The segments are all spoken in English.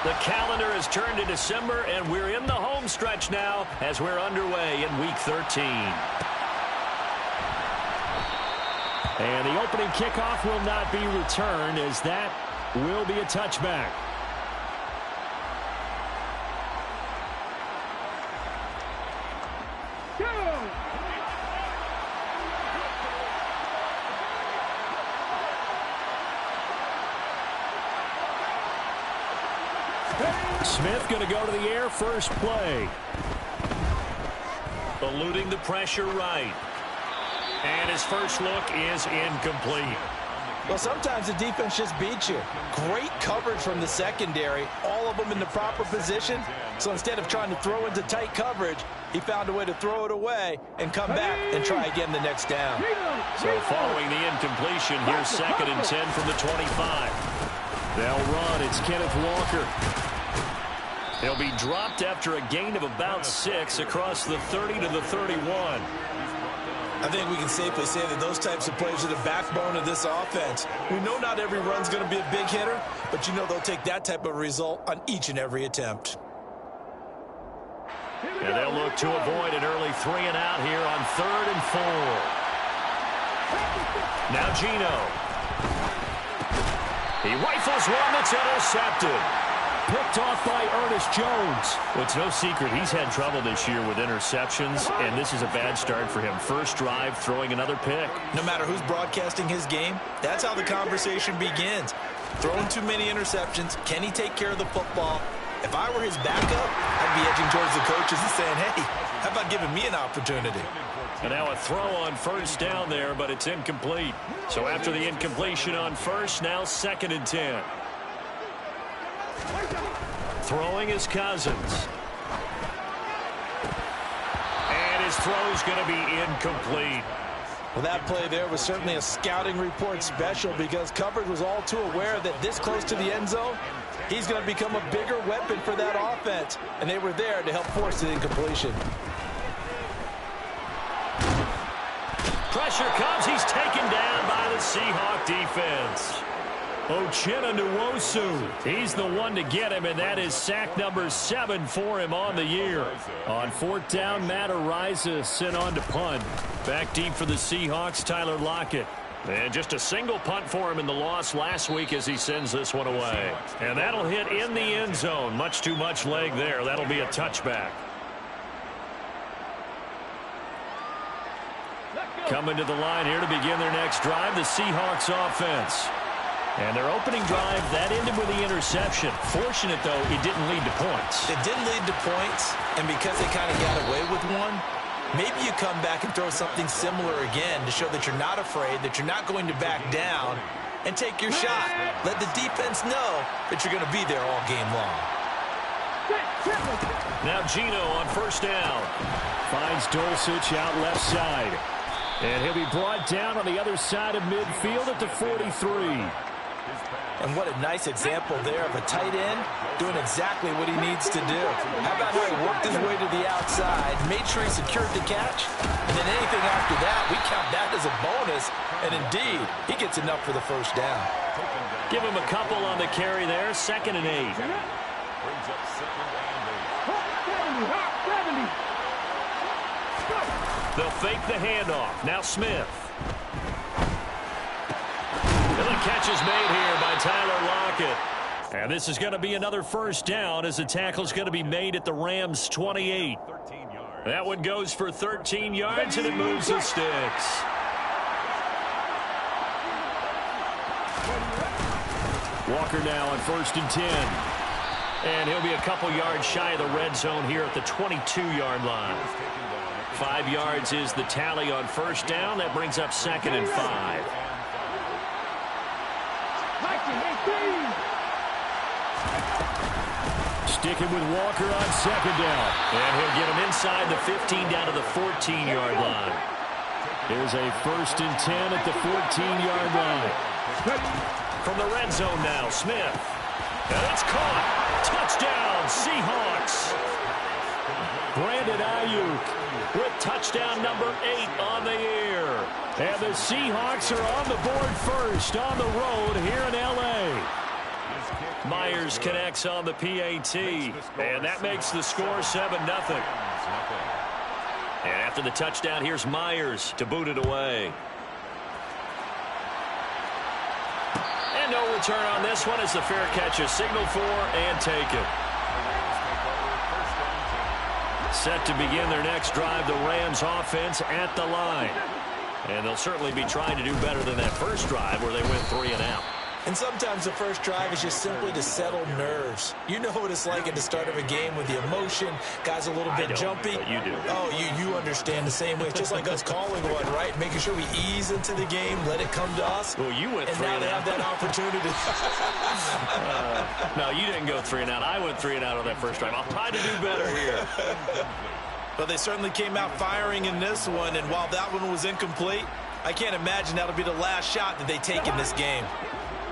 The calendar has turned to December, and we're in the home stretch now as we're underway in Week 13. And the opening kickoff will not be returned, as that will be a touchback. Smith going to go to the air first play. Eluding the pressure right. And his first look is incomplete. Well, sometimes the defense just beats you. Great coverage from the secondary, all of them in the proper position. So instead of trying to throw into tight coverage, he found a way to throw it away and come back and try again the next down. So following the incompletion, here's 2nd and 10 from the 25. They'll run. It's Kenneth Walker. He'll be dropped after a gain of about 6 across the 30 to the 31. I think we can safely say that those types of plays are the backbone of this offense. We know not every run's going to be a big hitter, but you know they'll take that type of result on each and every attempt. And they'll look to avoid an early 3 and out here on 3rd and 4. Now Gino. He rifles one that's intercepted. Picked off by Ernest Jones. Well, it's no secret he's had trouble this year with interceptions, and this is a bad start for him. First drive, throwing another pick. No matter who's broadcasting his game, that's how the conversation begins. Throwing too many interceptions. Can he take care of the football? If I were his backup, I'd be edging towards the coaches and saying, hey, how about giving me an opportunity? And now a throw on first down there, but it's incomplete. So after the incompletion on first, now 2nd and 10. Throwing is Cousins. And his throw's going to be incomplete. Well, that play there was certainly a scouting report special because coverage was all too aware that this close to the end zone, he's going to become a bigger weapon for that offense. And they were there to help force the incompletion. Pressure comes. He's taken down by the Seahawks defense. Uchenna Nwosu, he's the one to get him, and that is sack number 7 for him on the year. On 4th down, Matt Araiza sent on to punt. Back deep for the Seahawks, Tyler Lockett. And just a single punt for him in the loss last week as he sends this one away. And that'll hit in the end zone. Much too much leg there. That'll be a touchback. Coming to the line here to begin their next drive, the Seahawks offense. And their opening drive, that ended with the interception. Fortunate, though, it didn't lead to points. It didn't lead to points, and because they kind of got away with one, maybe you come back and throw something similar again to show that you're not afraid, that you're not going to back down, and take your shot. Let the defense know that you're going to be there all game long. Now Gino on first down. Finds Dulcich out left side. And he'll be brought down on the other side of midfield at the 43. And what a nice example there of a tight end doing exactly what he needs to do. How about how he worked his way to the outside, made sure he secured the catch, and then anything after that, we count that as a bonus. And indeed, he gets enough for the first down. Give him a couple on the carry there, 2nd and 8. They'll fake the handoff. Now Smith. And the catch is made here by Tyler Lockett. And this is going to be another first down as the tackle's going to be made at the Rams' 28. That one goes for 13 yards, and it moves the sticks. Walker now on 1st and 10. And he'll be a couple yards shy of the red zone here at the 22-yard line. 5 yards is the tally on first down. That brings up 2nd and 5. Sticking with Walker on 2nd down. And he'll get him inside the 15 down to the 14-yard line. Here's a 1st and 10 at the 14-yard line. From the red zone now, Smith. And it's caught. Touchdown, Seahawks. Brandon Ayuk with touchdown number 8 on the year. And the Seahawks are on the board first on the road here in L.A. Myers connects on the PAT, and that makes the score 7-0. And after the touchdown, here's Myers to boot it away. And no return on this one as the fair catch is signaled for and taken. Set to begin their next drive, the Rams offense at the line. And they'll certainly be trying to do better than that first drive where they went 3 and out. And sometimes the first drive is just simply to settle nerves. You know what it's like at the start of a game with the emotion. Guys a little bit jumpy. But you do. Oh, you understand the same way. It's just like us calling one, right? Making sure we ease into the game, let it come to us. Well, you went 3 and out. And now they have that opportunity. No, you didn't go 3 and out. I went 3 and out on that first drive. I'll try to do better here. But they certainly came out firing in this one, and while that one was incomplete, I can't imagine that'll be the last shot that they take in this game.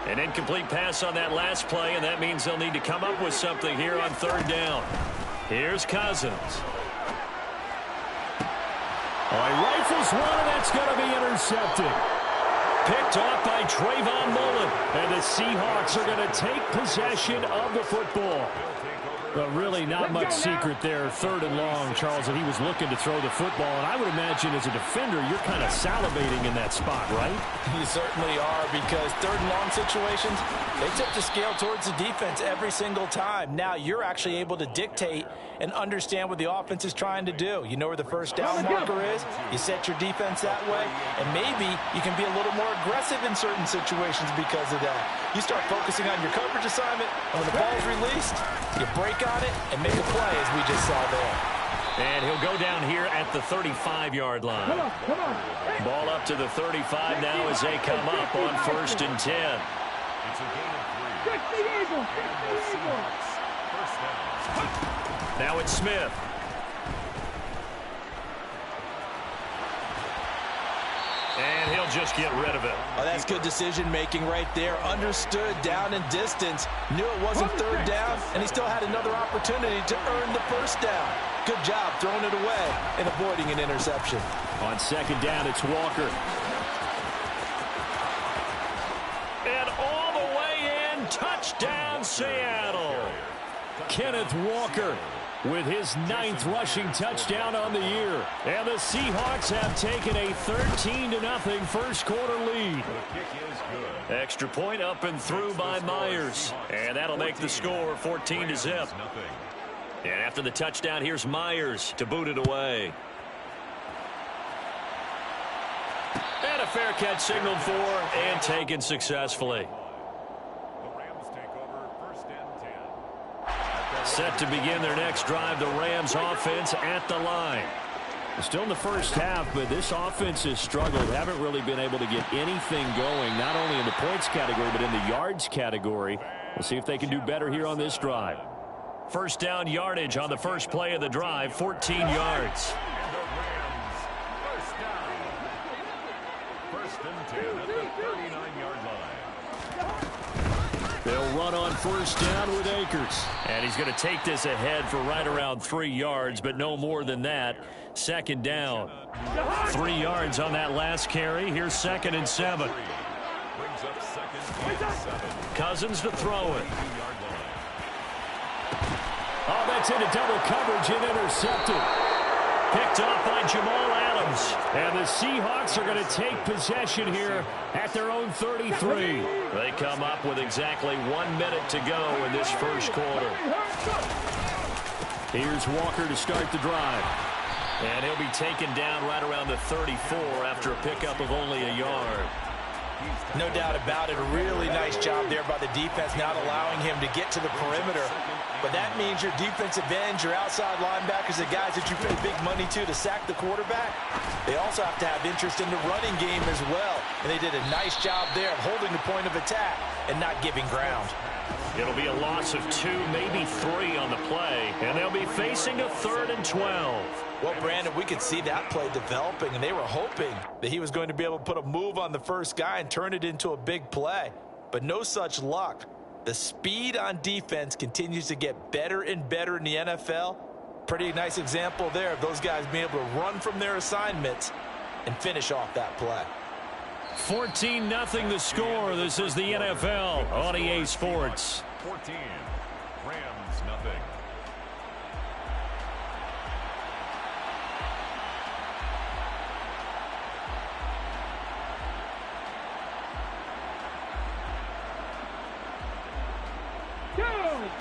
An incomplete pass on that last play, and that means they'll need to come up with something here on 3rd down. Here's Cousins. Oh, he rifles one, and that's going to be intercepted. Picked off by Trayvon Mullen, and the Seahawks are going to take possession of the football. But really not much secret there, 3rd and long, Charles, that he was looking to throw the football. And I would imagine as a defender, you're kind of salivating in that spot, right? You certainly are, because 3rd and long situations, they tip the scale towards the defense every single time. Now you're actually able to dictate and understand what the offense is trying to do. You know where the first down marker is. You set your defense that way, and maybe you can be a little more aggressive in certain situations because of that. You start focusing on your coverage assignment, and when the ball's released, you break on it and make a play, as we just saw there. And he'll go down here at the 35-yard line. Come on. Ball up to the 35 now as they come up on 1st and 10. It's a gain of 3. Now it's Smith. And he'll just get rid of it. Oh, that's good decision-making right there. Understood down and distance. Knew it wasn't 3rd down, and he still had another opportunity to earn the 1st down. Good job throwing it away and avoiding an interception. On 2nd down, it's Walker. And all the way in, touchdown Seattle. Kenneth Walker with his 9th rushing touchdown on the year. And the Seahawks have taken a 13-0 first quarter lead. Extra point up and through by Myers. And that'll make the score 14-0. And after the touchdown, here's Myers to boot it away. And a fair catch signaled for and taken successfully. Set to begin their next drive, the Rams offense at the line. Still in the first half, but this offense has struggled. Haven't really been able to get anything going, not only in the points category, but in the yards category. We'll see if they can do better here on this drive. First down yardage on the first play of the drive, 14 yards. First and 10 at the 39-yard line. They'll run on first down with Akers. And he's going to take this ahead for right around 3 yards, but no more than that. 2nd down. 3 yards on that last carry. Here's 2nd and 7. Brings up 2nd and 7. Cousins to throw it. Oh, that's into double coverage and intercepted. Picked off by Jamal Adams. And the Seahawks are going to take possession here at their own 33. They come up with exactly 1 minute to go in this first quarter. Here's Walker to start the drive. And he'll be taken down right around the 34 after a pickup of only a yard. No doubt about it. A really nice job there by the defense, not allowing him to get to the perimeter. But that means your defensive ends, your outside linebackers, the guys that you pay big money to sack the quarterback, they also have to have interest in the running game as well. And they did a nice job there of holding the point of attack and not giving ground. It'll be a loss of 2, maybe 3 on the play. And they'll be facing a 3rd and 12. Well, Brandon, we could see that play developing, and they were hoping that he was going to be able to put a move on the first guy and turn it into a big play. But no such luck. The speed on defense continues to get better and better in the NFL. Pretty nice example there of those guys being able to run from their assignments and finish off that play. 14-0 the score. This is the NFL on EA Sports. 14. Rams, nothing.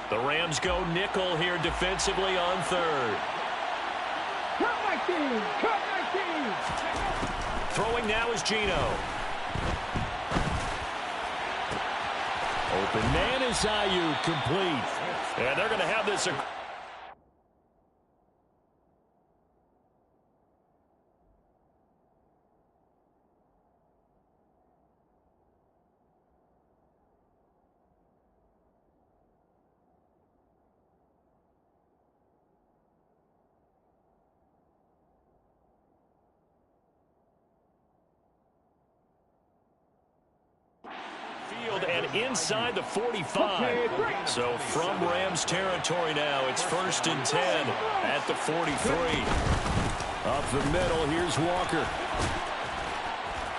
The Rams go nickel here defensively on third. Cut my team! Cut my team! Throwing now is Geno. Open man is Ayuk, complete. And they're going to have this. And inside the 45. So from Rams territory now, it's 1st and 10 at the 43. Up the middle, here's Walker.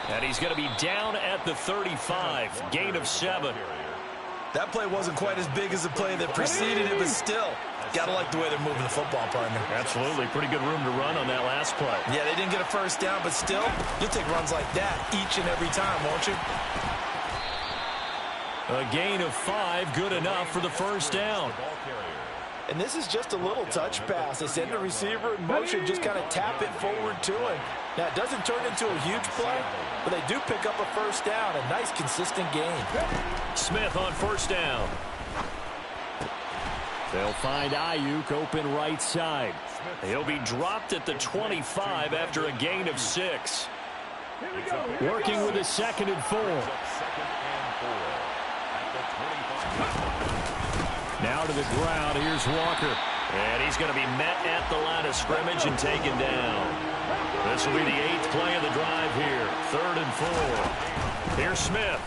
And he's going to be down at the 35. Gain of 7. That play wasn't quite as big as the play that preceded it, but still, gotta like the way they're moving the football, partner. Absolutely. Pretty good room to run on that last play. Yeah, they didn't get a first down, but still, you'll take runs like that each and every time, won't you? A gain of 5, good enough for the first down. And this is just a little touch pass. They send the receiver in motion, just kind of tap it forward to him. Now, it doesn't turn into a huge play, but they do pick up a first down. A nice, consistent gain. Smith on first down. They'll find Ayuk open right side. He'll be dropped at the 25 after a gain of 6. Working with a 2nd and 4. Now to the ground, here's Walker. And he's going to be met at the line of scrimmage and taken down. This will be the 8th play of the drive here. 3rd and 4. Here's Smith.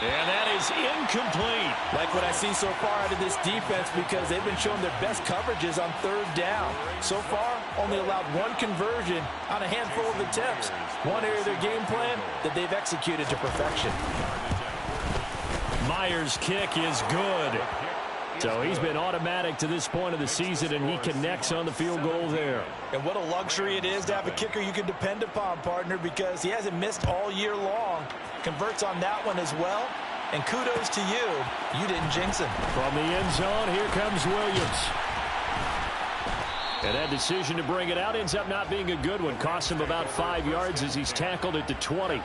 And that is incomplete. Like what I see so far out of this defense, because they've been showing their best coverages on 3rd down. So far, only allowed 1 conversion on a handful of attempts. One area of their game plan that they've executed to perfection. Myers' kick is good. So he's been automatic to this point of the season, and he connects on the field goal there. And what a luxury it is to have a kicker you can depend upon, partner, because he hasn't missed all year long. Converts on that one as well. And kudos to you. You didn't jinx him. From the end zone, here comes Williams. And that decision to bring it out ends up not being a good one. Costs him about 5 yards as he's tackled at the 20.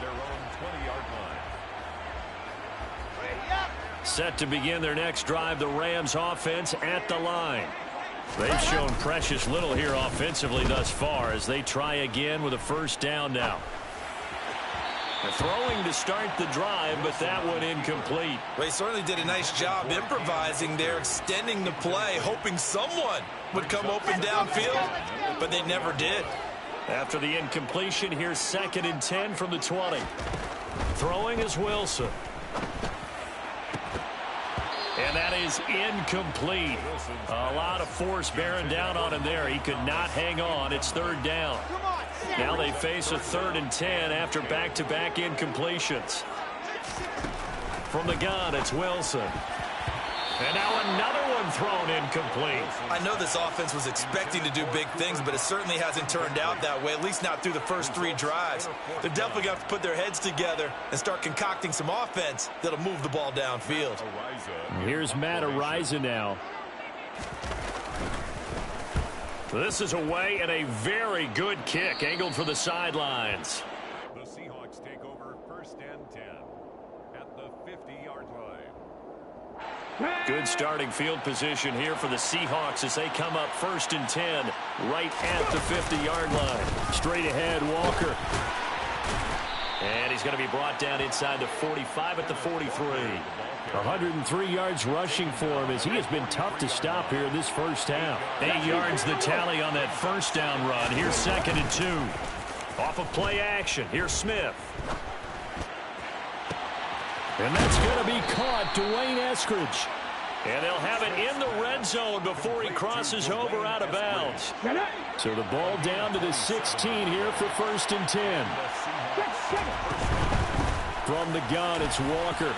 Set to begin their next drive, the Rams offense at the line. They've shown precious little here offensively thus far as they try again with a first down now. They're throwing to start the drive, but that one incomplete. Well, he certainly did a nice job improvising there, extending the play, hoping someone would come open downfield, but they never did. After the incompletion, here's 2nd and 10 from the 20. Throwing is Wilson. And that is incomplete. A lot of force bearing down on him there. He could not hang on. It's 3rd down. Now they face a 3rd and 10 after back-to-back incompletions. From the gun, it's Wilson. And now another one thrown incomplete. I know this offense was expecting to do big things, but it certainly hasn't turned out that way, at least not through the first 3 drives. They're definitely going to have to put their heads together and start concocting some offense that'll move the ball downfield. Here's Matt Ariza now. This is away and a very good kick angled for the sidelines. The Seahawks take over 1st and 10 at the 50-yard line. Good starting field position here for the Seahawks as they come up 1st and 10 right at the 50-yard line. Straight ahead, Walker. And he's going to be brought down inside the 45 at the 43. 103 yards rushing for him as he has been tough to stop here in this first half. 8 yards the tally on that first down run. Here's 2nd and 2. Off of play action. Here's Smith. And that's going to be caught. Dwayne Eskridge. And they'll have it in the red zone before he crosses over out of bounds. So the ball down to the 16 here for 1st and 10. From the gun, it's Walker.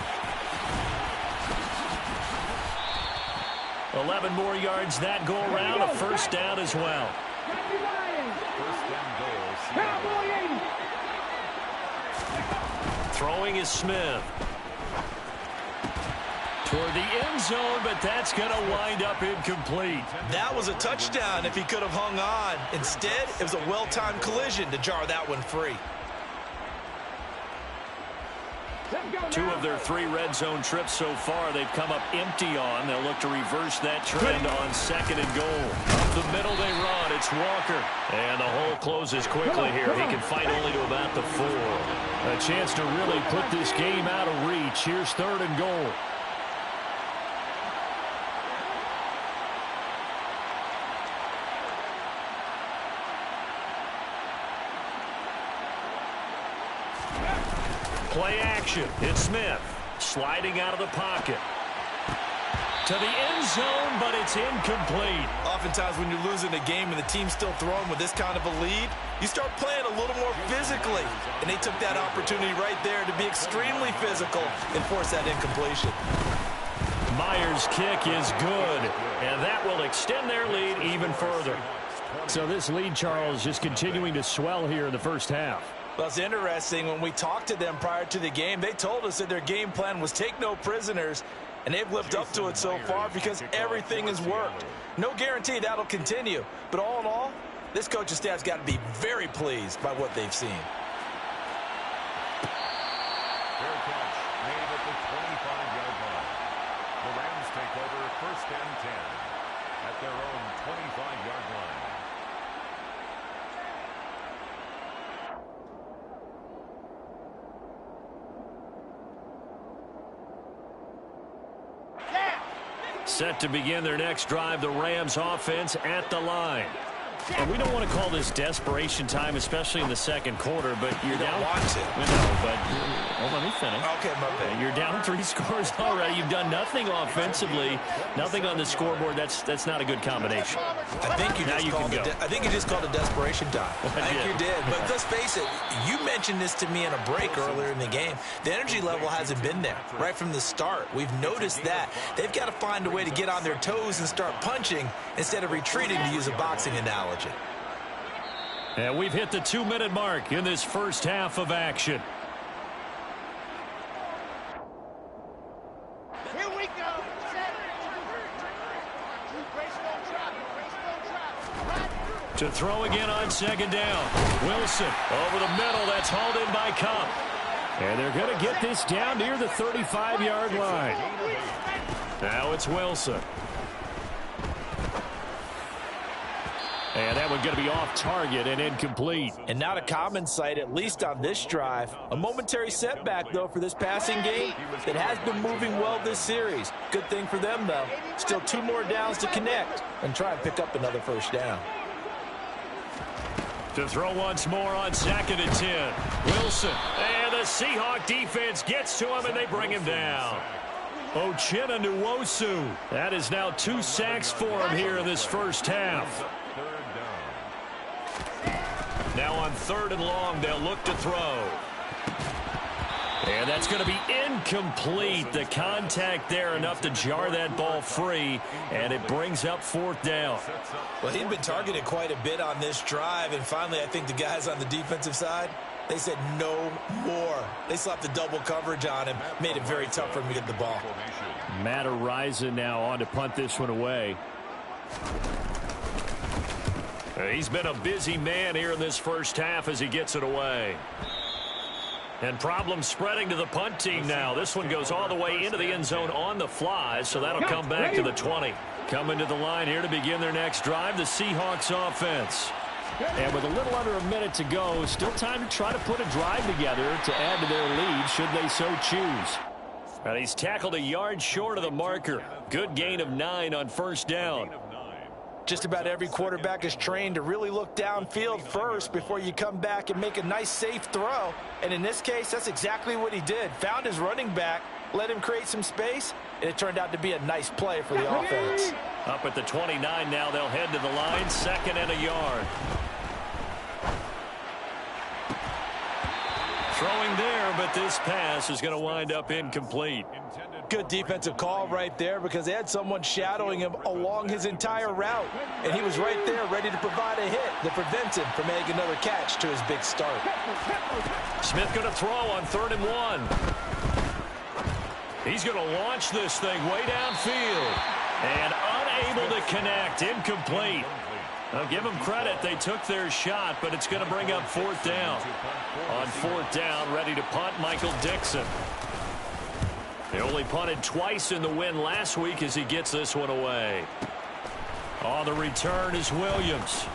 11 more yards that go around. A first down as well. First and goal. Throwing is Smith. Toward the end zone, but that's going to wind up incomplete. That was a touchdown if he could have hung on. Instead, it was a well-timed collision to jar that one free. 2 of their 3 red zone trips so far they've come up empty on. They'll look to reverse that trend on second and goal. Up the middle they run. It's Walker. And the hole closes quickly here. He can fight only to about the 4. A chance to really put this game out of reach. Here's third and goal. Play action. It's Smith sliding out of the pocket. To the end zone, but it's incomplete. Oftentimes when you're losing a game and the team's still throwing with this kind of a lead, you start playing a little more physically. And they took that opportunity right there to be extremely physical and force that incompletion. Myers' kick is good, and that will extend their lead even further. So this lead, Charles, just continuing to swell here in the first half. Well, it's interesting. When we talked to them prior to the game, they told us that their game plan was take no prisoners, and they've lived up to it so far because everything has worked. No guarantee that'll continue, but all in all, this coaching staff's got to be very pleased by what they've seen. Fair catch made at the 25-yard line. The Rams take over first and 10 at their own 25-yard line. Set to begin their next drive, the Rams offense at the line. And we don't want to call this desperation time, especially in the second quarter, but you're down. Want to. No, but let me finish. Okay, my bad. You're down 3 scores already. You've done nothing offensively, nothing on the scoreboard. That's not a good combination. I think you just called it desperation time. I think you did. But let's face it, you mentioned this to me in a break earlier in the game. The energy level hasn't been there right from the start. We've noticed that. They've got to find a way to get on their toes and start punching instead of retreating, to use a boxing analogy. And we've hit the 2-minute mark in this first half of action. Here we go. To throw again on second down. Wilson over the middle. That's hauled in by Cup. And they're going to get this down near the 35-yard line. Now it's Wilson. And that one's going to be off target and incomplete. And not a common sight, at least on this drive. A momentary setback, though, for this passing game that has been moving well this series. Good thing for them, though. Still 2 more downs to connect and try and pick up another first down. To throw once more on second and 10. Wilson. And the Seahawk defense gets to him, and they bring him down. Nwosu. That is now 2 sacks for him here in this first half. Now on third and long, they'll look to throw. And that's going to be incomplete. The contact there enough to jar that ball free, and it brings up 4th down. Well, he'd been targeted quite a bit on this drive, and finally I think the guys on the defensive side, they said no more. They slapped the double coverage on him, made it very tough for him to get the ball. Matt Araiza now on to punt this one away. He's been a busy man here in this first half as he gets it away. And problems spreading to the punt team now. This one goes all the way into the end zone on the fly, so that'll come back to the 20. Coming to the line here to begin their next drive, the Seahawks offense. And with a little under a minute to go, still time to try to put a drive together to add to their lead should they so choose. And he's tackled a yard short of the marker. Good gain of 9 on first down. Just about every quarterback is trained to really look downfield first before you come back and make a nice, safe throw. And in this case, that's exactly what he did. Found his running back, let him create some space, and it turned out to be a nice play for the offense. Up at the 29 now, they'll head to the line, 2nd and a yard. Throwing there, but this pass is going to wind up incomplete. Good defensive call right there because they had someone shadowing him along his entire route. And he was right there ready to provide a hit that prevents him from making another catch to his big start. Smith going to throw on 3rd and 1. He's going to launch this thing way downfield. And unable to connect. Incomplete. I'll give them credit. They took their shot, but it's going to bring up 4th down. On 4th down, ready to punt, Michael Dixon. They only punted twice in the win last week as he gets this one away. On the return is Williams.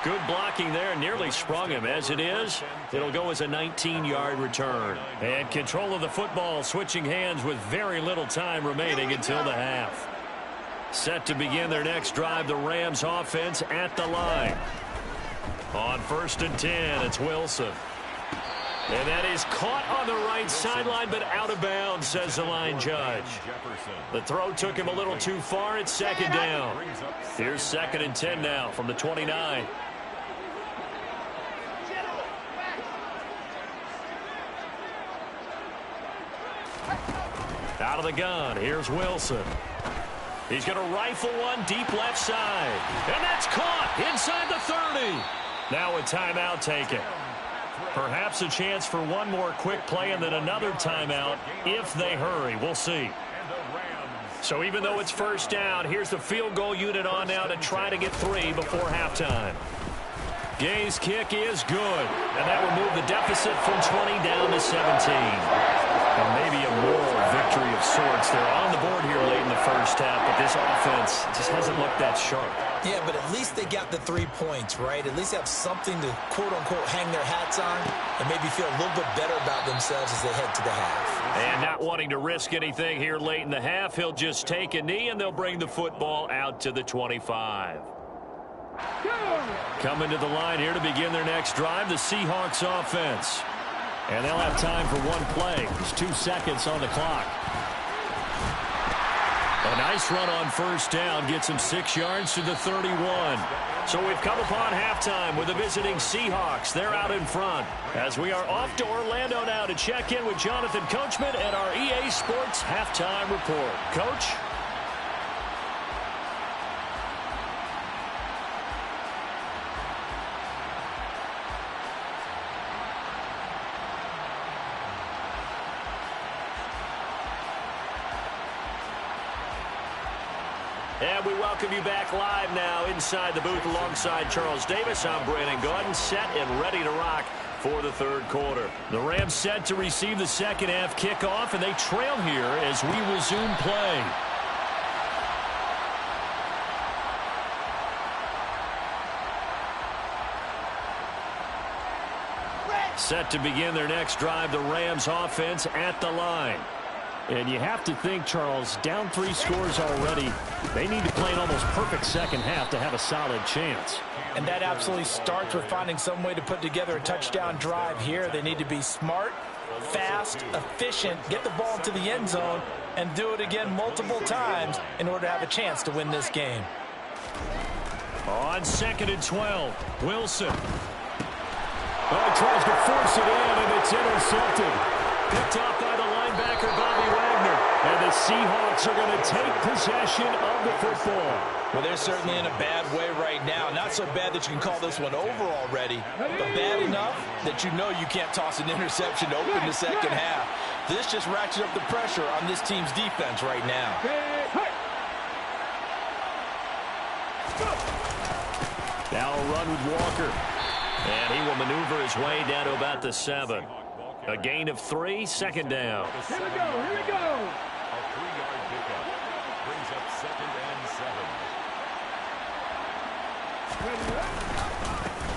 Good blocking there. Nearly sprung him. As it is, it'll go as a 19-yard return. And control of the football switching hands with very little time remaining until the half. Set to begin their next drive, the Rams offense at the line. On 1st and 10, it's Wilson. And that is caught on the right sideline, but out of bounds, says the line judge. The throw took him a little too far. It's 2nd down. Here's 2nd and 10 now from the 29. Out of the gun, here's Wilson. He's going to rifle one deep left side. And that's caught inside the 30. Now a timeout taken. Perhaps a chance for one more quick play and then another timeout if they hurry. We'll see. So even though it's 1st down, here's the field goal unit on now to try to get 3 before halftime. Gay's kick is good. And that will move the deficit from 20 down to 17. And maybe a moral victory of sorts. They're on the board here late in the 1st half, but this offense just hasn't looked that sharp. Yeah, but at least they got the 3 points, right? At least have something to, quote-unquote, hang their hats on and maybe feel a little bit better about themselves as they head to the half. And not wanting to risk anything here late in the half, he'll just take a knee, and they'll bring the football out to the 25. Coming to the line here to begin their next drive, the Seahawks offense. And they'll have time for one play. There's 2 seconds on the clock. A nice run on 1st down. Gets him 6 yards to the 31. So we've come upon halftime with the visiting Seahawks. They're out in front. As we are off to Orlando now to check in with Jonathan Coachman and our EA Sports Halftime Report. Coach? And we welcome you back live now inside the booth alongside Charles Davis. I'm Brandon Gaudin, set and ready to rock for the 3rd quarter. The Rams set to receive the 2nd half kickoff, and they trail here as we resume play. Set to begin their next drive, the Rams offense at the line. And you have to think, Charles, down 3 scores already. They need to play an almost perfect 2nd half to have a solid chance. And that absolutely starts with finding some way to put together a touchdown drive here. They need to be smart, fast, efficient, get the ball into the end zone, and do it again multiple times in order to have a chance to win this game. On 2nd and 12, Wilson. Oh, tries to force it in, and it's intercepted. Picked off by the linebacker, Bobby Wagner. And the Seahawks are going to take possession of the football. Well, they're certainly in a bad way right now. Not so bad that you can call this one over already, but bad enough that you know you can't toss an interception to open the 2nd half. This just ratchets up the pressure on this team's defense right now. Now a run with Walker. And he will maneuver his way down to about the 7. A gain of 3, 2nd down. Here we go, here we go. A 3-yard pickup brings up 2nd and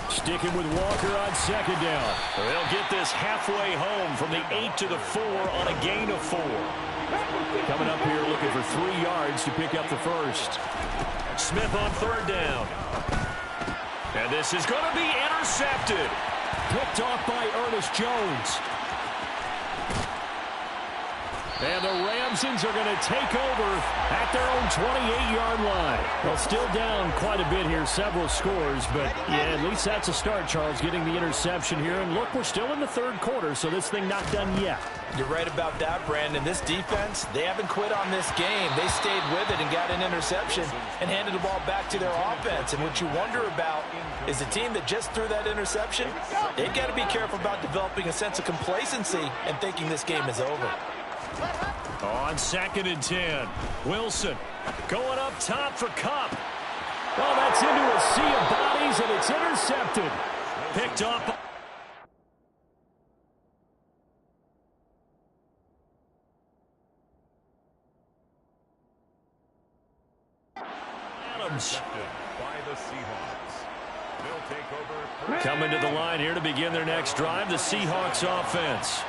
7. Sticking with Walker on 2nd down. They'll get this halfway home from the 8 to the 4 on a gain of 4. Coming up here looking for 3 yards to pick up the 1st. Smith on 3rd down. And this is going to be intercepted. Picked off by Ernest Jones. And the Ramsons are going to take over at their own 28-yard line. Well, still down quite a bit here, several scores, but yeah, at least that's a start, Charles, getting the interception here. And look, we're still in the third quarter, so this thing not done yet. You're right about that, Brandon. This defense, they haven't quit on this game. They stayed with it and got an interception and handed the ball back to their offense. And what you wonder about is the team that just threw that interception, they've got to be careful about developing a sense of complacency and thinking this game is over. On 2nd and 10, Wilson going up top for Kupp. Well, that's into a sea of bodies, and it's intercepted. Picked up. Adams. By the Seahawks. They'll take over. Coming to the line here to begin their next drive, the Seahawks offense.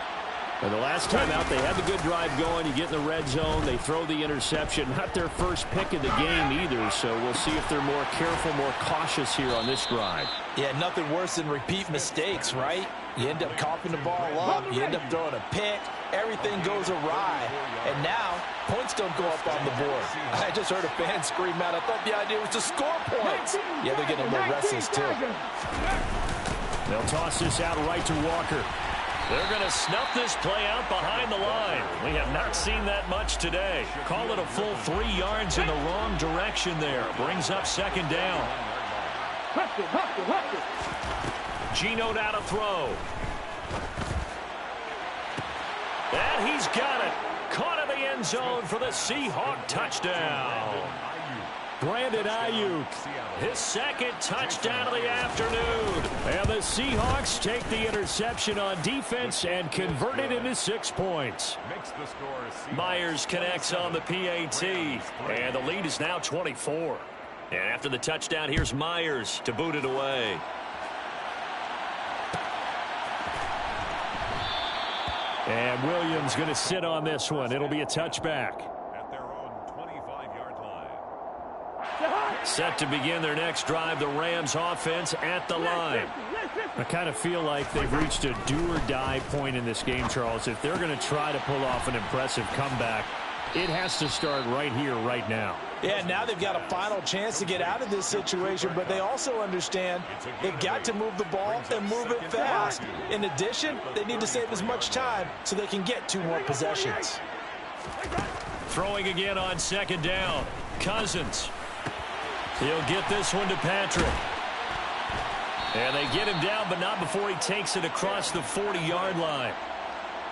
And the last time out, they had the good drive going. You get in the red zone, they throw the interception. Not their first pick of the game either, so we'll see if they're more careful, more cautious here on this drive. Yeah, nothing worse than repeat mistakes, right? You end up coughing the ball up, you end up throwing a pick, everything goes awry, and now points don't go up on the board. I just heard a fan scream out, I thought the idea was to score points. Yeah, they're getting a little restless too. They'll toss this out right to Walker. They're going to snuff this play out behind the line. We have not seen that much today. Call it a full 3 yards in the wrong direction there. Brings up 2nd down. Geno now to throw. And he's got it. Caught in the end zone for the Seahawk touchdown. Brandon Ayuk, his 2nd touchdown of the afternoon. And the Seahawks take the interception on defense and convert it into 6 points. Myers connects on the PAT, and the lead is now 24. And after the touchdown, here's Myers to boot it away. And Williams going to sit on this one. It'll be a touchback. Set to begin their next drive, the Rams offense at the line. I kind of feel like they've reached a do-or-die point in this game, Charles. If they're going to try to pull off an impressive comeback, it has to start right here, right now. Yeah, now they've got a final chance to get out of this situation, but they also understand they've got to move the ball and move it fast. In addition, they need to save as much time so they can get 2 more possessions. Throwing again on 2nd down. Cousins. He'll get this one to Patrick. And they get him down, but not before he takes it across the 40-yard line.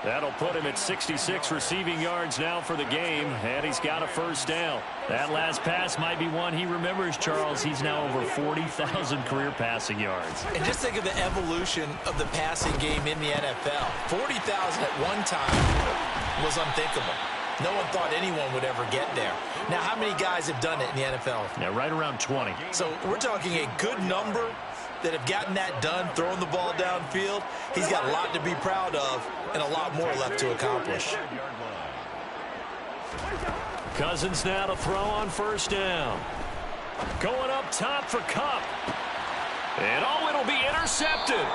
That'll put him at 66 receiving yards now for the game, and he's got a 1st down. That last pass might be one he remembers, Charles. He's now over 40,000 career passing yards. And just think of the evolution of the passing game in the NFL. 40,000 at one time was unthinkable. No one thought anyone would ever get there. Now, how many guys have done it in the NFL? Yeah, right around 20. So we're talking a good number that have gotten that done, throwing the ball downfield. He's got a lot to be proud of and a lot more left to accomplish. Cousins now to throw on 1st down. Going up top for Kupp. And it'll be intercepted.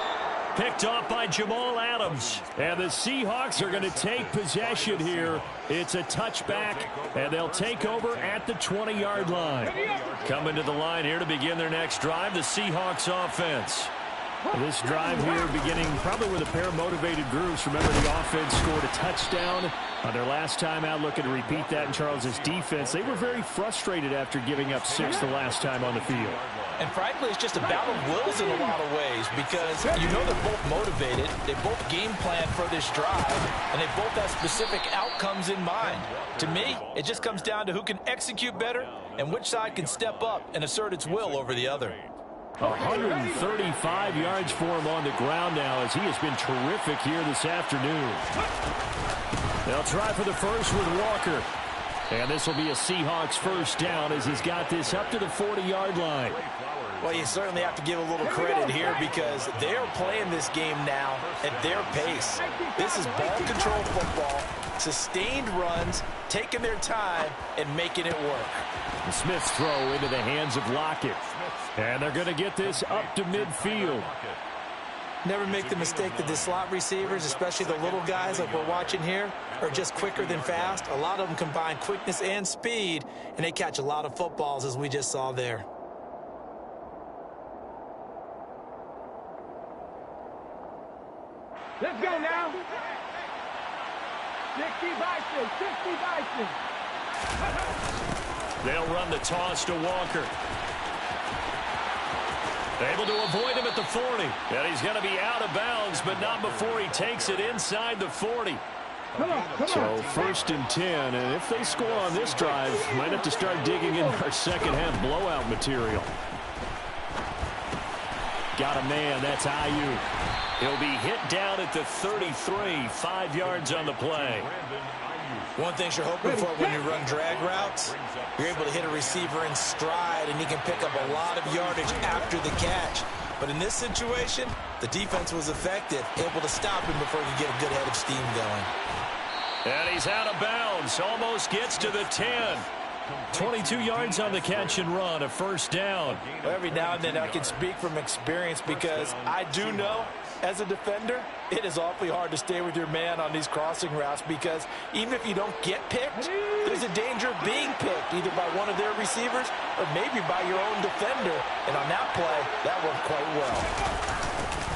Picked off by Jamal Adams. And the Seahawks are going to take possession here. It's a touchback, and they'll take over at the 20-yard line. Coming to the line here to begin their next drive, the Seahawks offense. This drive here beginning probably with a pair of motivated groups. Remember, the offense scored a touchdown on their last time out. Looking to repeat that in Charles' defense. They were very frustrated after giving up 6 the last time on the field. And frankly, it's just a battle of wills in a lot of ways because you know they're both motivated. They both game plan for this drive, and they both have specific outcomes in mind. To me, it just comes down to who can execute better and which side can step up and assert its will over the other. 135 yards for him on the ground now as he has been terrific here this afternoon. They'll try for the first with Walker. And this will be a Seahawks 1st down as he's got this up to the 40-yard line. Well, you certainly have to give a little credit here because they're playing this game now at their pace. This is ball control football, sustained runs, taking their time, and making it work. The Smith's throw into the hands of Lockett. And they're going to get this up to midfield. Never make the mistake that the slot receivers, especially the little guys like we're watching here, are just quicker than fast. A lot of them combine quickness and speed, and they catch a lot of footballs, as we just saw there. Let's go now. 60 Bison, 60 Bison. They'll run the toss to Walker. Able to avoid him at the 40. And he's going to be out of bounds, but not before he takes it inside the 40. Come on. So 1st and 10, and if they score on this drive, might have to start digging in our second half blowout material. Got a man, that's Ayuk. He'll be hit down at the 33, 5 yards on the play. One thing you're hoping for when you run drag routes, you're able to hit a receiver in stride, and he can pick up a lot of yardage after the catch. But in this situation, the defense was effective, able to stop him before he could get a good head of steam going. And he's out of bounds, almost gets to the 10. 22 yards on the catch and run, a 1st down. Well, every now and then I can speak from experience because I do know, as a defender, it is awfully hard to stay with your man on these crossing routes because even if you don't get picked, there's a danger of being picked either by one of their receivers or maybe by your own defender. And on that play, that worked quite well.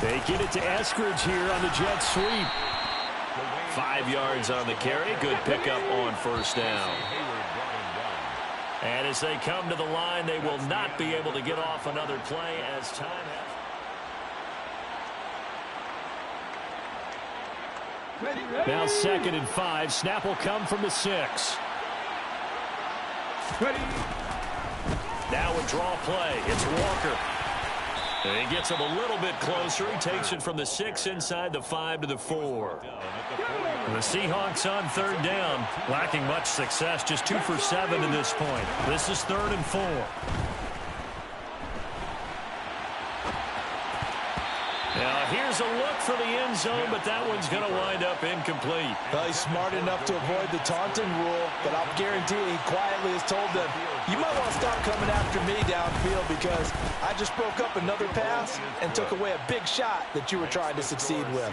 They get it to Eskridge here on the jet sweep. 5 yards on the carry, good pickup on 1st down. And as they come to the line, they will not be able to get off another play as time has. Now 2nd and 5. Snap will come from the 6. Now a draw play. It's Walker. And he gets him a little bit closer. He takes it from the 6 inside the 5 to the 4. The Seahawks on 3rd down, lacking much success, just 2 for 7 to this point. This is 3rd and 4. Now here's a look for the end zone, but that one's going to wind up incomplete. Well, he's smart enough to avoid the taunting rule, but I'll guarantee he quietly has told them, you might want to stop coming after me downfield because I just broke up another pass and took away a big shot that you were trying to succeed with.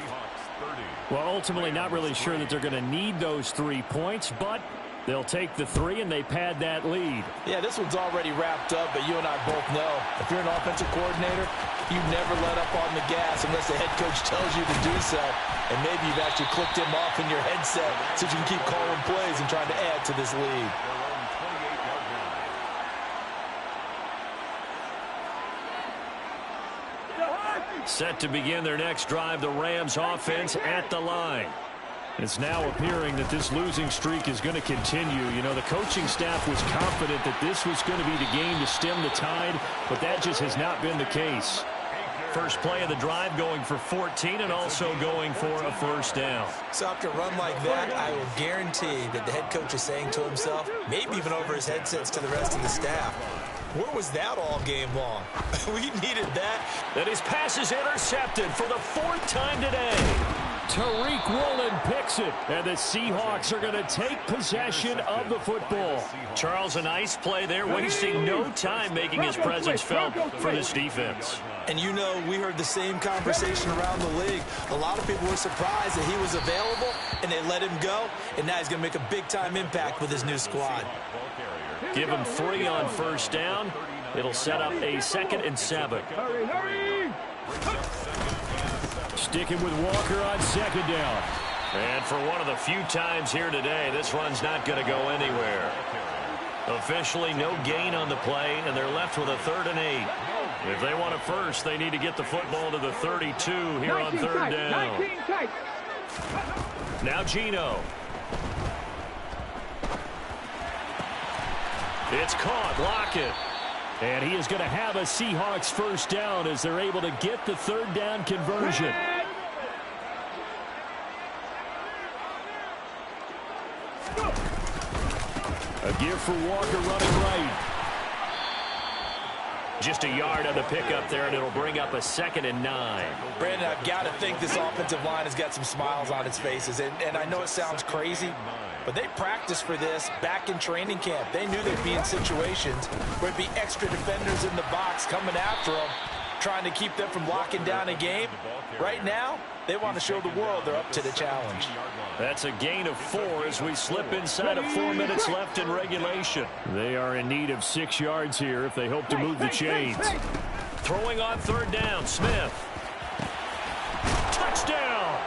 Well, ultimately not really sure that they're going to need those 3 points, but they'll take the 3 and they pad that lead. Yeah, this one's already wrapped up, but you and I both know if you're an offensive coordinator, you never let up on the gas unless the head coach tells you to do so. And maybe you've actually clicked him off in your headset so you can keep calling plays and trying to add to this lead. Set to begin their next drive, the Rams offense at the line. It's now appearing that this losing streak is going to continue. You know, the coaching staff was confident that this was going to be the game to stem the tide, but that just has not been the case. First play of the drive going for 14 and also going for a 1st down. So after a run like that, I will guarantee that the head coach is saying to himself, maybe even over his headsets to the rest of the staff, where was that all game long? We needed that. And his pass is intercepted for the 4th time today. Tariq Woolen picks it, and the Seahawks are going to take possession of the football. Charles, a nice play there, wasting no time making his presence felt for this defense. And you know, we heard the same conversation around the league. A lot of people were surprised that he was available, and they let him go, and now he's going to make a big-time impact with his new squad. Give him 3 on 1st down. It'll set up a 2nd and 7. Hurry. Sticking with Walker on 2nd down. And for one of the few times here today, this run's not going to go anywhere. Officially no gain on the play, and they're left with a 3rd and 8. If they want a first, they need to get the football to the 32 here on 3rd down. Now Geno. It's caught. Lockett. And he is going to have a Seahawks 1st down as they're able to get the 3rd down conversion. A give for Walker running right. Just a yard on the pickup there, and it'll bring up a 2nd and 9. Brandon, I've got to think this offensive line has got some smiles on its faces. And I know it sounds crazy, but they practiced for this back in training camp. They knew they'd be in situations where it'd be extra defenders in the box coming after them. trying to keep them from locking down a game. Right now, they want to show the world they're up to the challenge. That's a gain of 4 as we slip inside of 4 minutes left in regulation. They are in need of 6 yards here if they hope to move the chains. Throwing on 3rd down, Smith. Touchdown!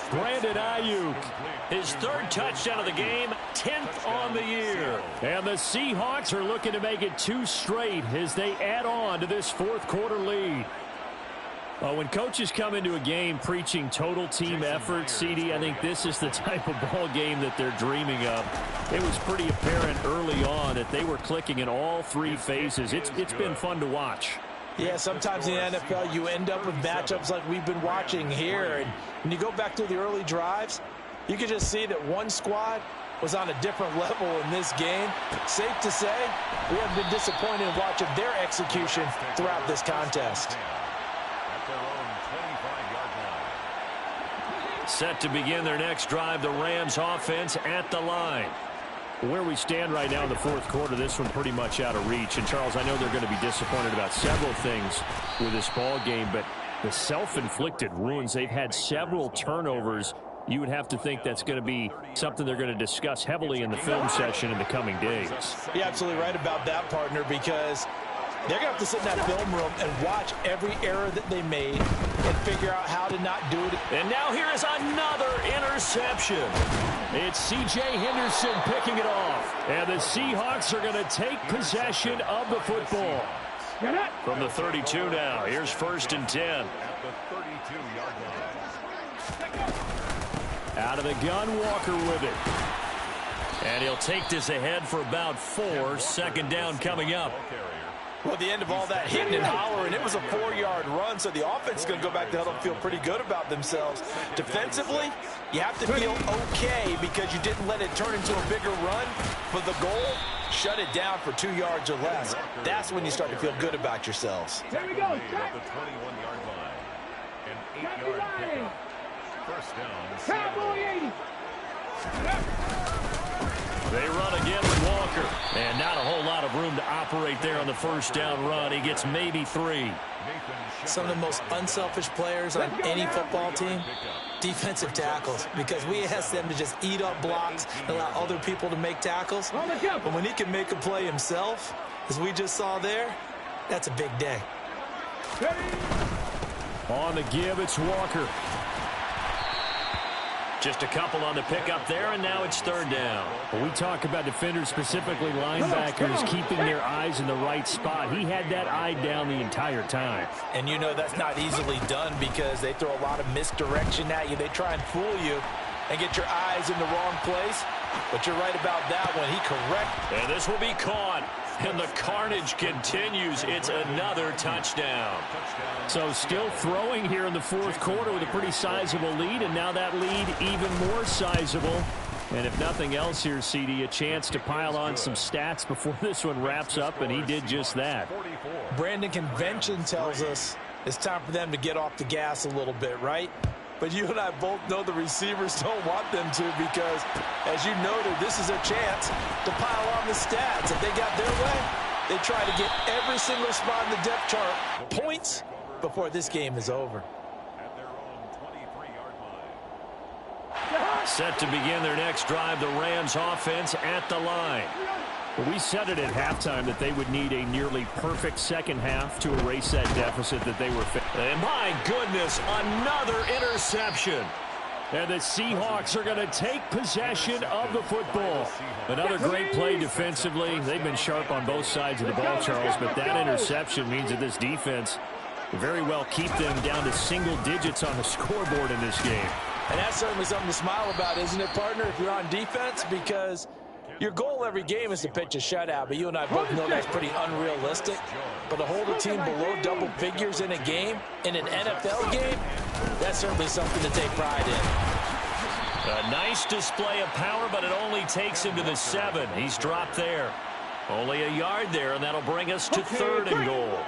Brandon Ayuk. His 3rd touchdown of the game, 10th on the year. And the Seahawks are looking to make it 2 straight as they add on to this 4th quarter lead. When coaches come into a game preaching total team effort, CD, I think this is the type of ball game that they're dreaming of. It was pretty apparent early on that they were clicking in all 3 phases. It's been fun to watch. Yeah, sometimes in the NFL you end up with matchups like we've been watching here. And when you go back to the early drives, you can just see that one squad was on a different level in this game. Safe to say, we haven't been disappointed in watching their execution throughout this contest. Set to begin their next drive, the Rams offense at the line. Where we stand right now in the 4th quarter, this one pretty much out of reach. And, Charles, I know they're going to be disappointed about several things with this ball game, but the self-inflicted wounds, they've had several turnovers. You would have to think that's going to be something they're going to discuss heavily in the film session in the coming days. You're absolutely right about that, partner, because they're going to have to sit in that film room and watch every error that they made and figure out how to not do it. And now here is another interception. It's C.J. Henderson picking it off. And the Seahawks are going to take possession of the football. From the 32 now, here's 1st and 10. At the 32-yard line. Out of the gun, Walker with it. And he'll take this ahead for about 4. 2nd down coming up. Well, at the end of all that hitting and hollering, it was a 4-yard run, so the offense is going to go back to huddle and feel pretty good about themselves. Defensively, you have to feel okay because you didn't let it turn into a bigger run. But the goal, shut it down for 2 yards or less. That's when you start to feel good about yourselves. Here we go. At the 21-yard line. An 8-yard pickup. 1st down. Cowboy 80. They run again with Walker. And not a whole lot of room to operate there on the 1st down run. He gets maybe 3. Some of the most unselfish players on any football team, defensive tackles, because we ask them to just eat up blocks and allow other people to make tackles. But when he can make a play himself, as we just saw there, that's a big day. On the give, it's Walker. Just a couple on the pickup there, and now it's 3rd down. When we talk about defenders, specifically linebackers, keeping their eyes in the right spot. He had that eye down the entire time. And you know that's not easily done because they throw a lot of misdirection at you. They try and fool you and get your eyes in the wrong place. But you're right about that one. He correct. And this will be caught. And the carnage continues. It's another touchdown. So still throwing here in the 4th quarter with a pretty sizable lead. And now that lead even more sizable. And if nothing else here, CD, a chance to pile on some stats before this one wraps up. And he did just that. Brandon, convention tells us it's time for them to get off the gas a little bit, right? But you and I both know the receivers don't want them to because, as you noted, this is a chance to pile on the stats. If they got their way, they try to get every single spot in the depth chart points before this game is over. At their own 23-yard line. Set to begin their next drive, the Rams offense at the line. We said it at halftime that they would need a nearly perfect second half to erase that deficit that they were facing. And my goodness, another interception. And the Seahawks are going to take possession of the football. Another great play defensively. They've been sharp on both sides of the ball, Charles, but that interception means that this defense very well keep them down to single digits on the scoreboard in this game. And that's certainly something to smile about, isn't it, partner, if you're on defense? Because your goal every game is to pitch a shutout, but you and I both know that's pretty unrealistic. But to hold a team below double figures in a game, in an NFL game, that's certainly something to take pride in. A nice display of power, but it only takes him to the 7. He's dropped there. Only a yard there, and that'll bring us to 3rd and goal.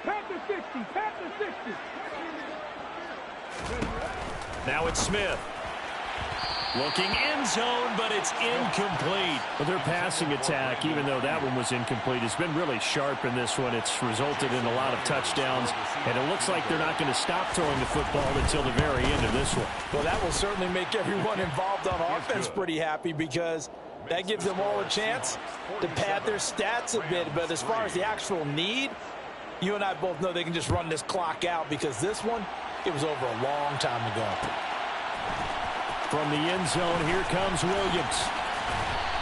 Pat the 60, pat the 60. Now it's Smith. Looking end zone, but it's incomplete. But their passing attack, even though that one was incomplete, has been really sharp in this one. It's resulted in a lot of touchdowns, and it looks like they're not going to stop throwing the football until the very end of this one. Well, that will certainly make everyone involved on offense pretty happy, because that gives them all a chance to pad their stats a bit. But as far as the actual need, you and I both know they can just run this clock out, because this one, it was over a long time ago. From the end zone, here comes Williams.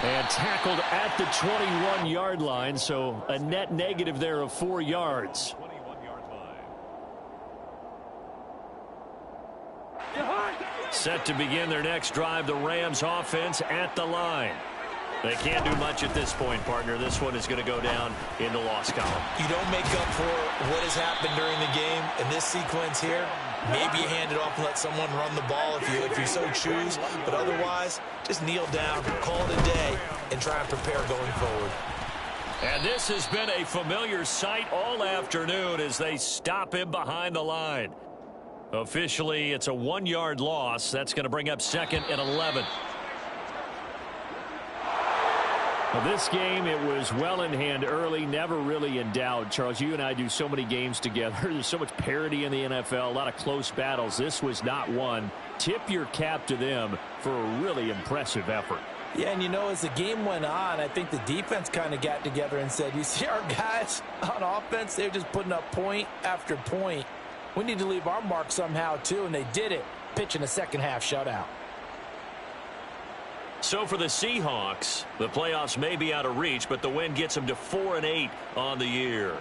And tackled at the 21-yard line, so a net negative there of 4 yards. 21-yard line. Set to begin their next drive, the Rams offense at the line. They can't do much at this point, partner. This one is going to go down in the loss column. You don't make up for what has happened during the game in this sequence here. Maybe you hand it off and let someone run the ball if you so choose. But otherwise, just kneel down, call it a day, and try and prepare going forward. And this has been a familiar sight all afternoon as they stop him behind the line. Officially, it's a 1-yard loss. That's going to bring up 2nd and 11. Well, this game, it was well in hand early, never really in doubt. Charles, you and I do so many games together. There's so much parity in the NFL, a lot of close battles. This was not one. Tip your cap to them for a really impressive effort. Yeah, and you know, as the game went on, I think the defense kind of got together and said, you see our guys on offense, they're just putting up point after point. We need to leave our mark somehow, too, and they did it, pitching a second-half shutout. So for the Seahawks, the playoffs may be out of reach, but the win gets them to 4-8 on the year.